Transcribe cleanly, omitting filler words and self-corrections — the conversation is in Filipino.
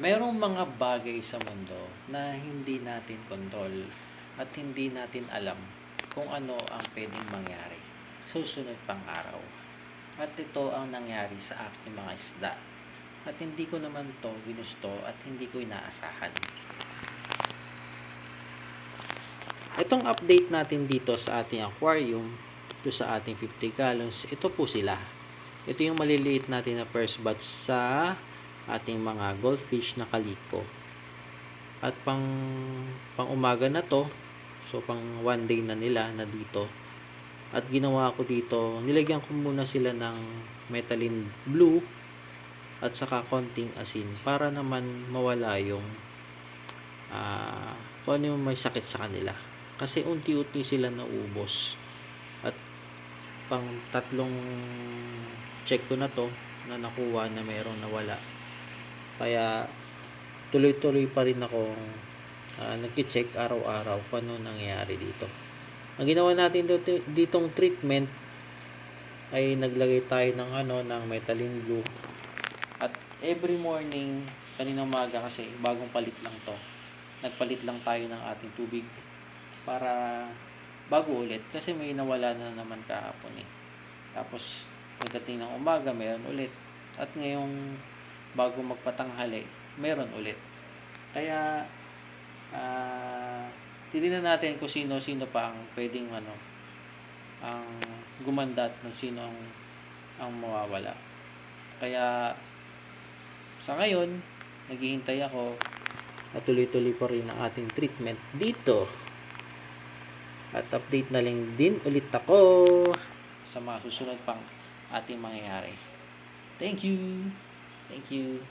Merong mga bagay sa mundo na hindi natin kontrol at hindi natin alam kung ano ang pwedeng mangyari susunod pang araw. At ito ang nangyari sa aking mga isda. At hindi ko naman to ginusto at hindi ko inaasahan. Itong update natin dito sa ating aquarium, ito sa ating 50 gallons, ito po sila. Ito yung maliliit natin na first batch sa ating mga goldfish na kaliko. At pang umaga na to, so pang one day na nila na dito. At ginawa ko dito, nilagyan ko muna sila ng methylene blue at saka konting asin para naman mawala yung kung ano yung may sakit sa kanila. Kasi unti-unti sila naubos. At pang tatlong check ko na to na nakuha na mayroong nawala. Kaya tuloy-tuloy pa rin ako nag-check araw-araw kung ano nangyayari dito. Ang ginawa natin ditong treatment ay naglagay tayo ng ng methylene blue. At every morning, kaninang umaga kasi bagong palit lang to. Nagpalit lang tayo ng ating tubig para bago ulit kasi may nawala na naman kahapon eh. Tapos pagdating ng umaga, mayroon ulit. At ngayong bago magpatanghali, mayroon ulit. Kaya titingnan natin kung sino-sino pa ang pwedeng ang gumanda at sino ang mawawala. Kaya sa ngayon, naghihintay ako at tuloy-tuloy pa rin ang ating treatment dito. At update na lang din ulit ako sa mga susunod pang ating mangyayari. Thank you. Thank you.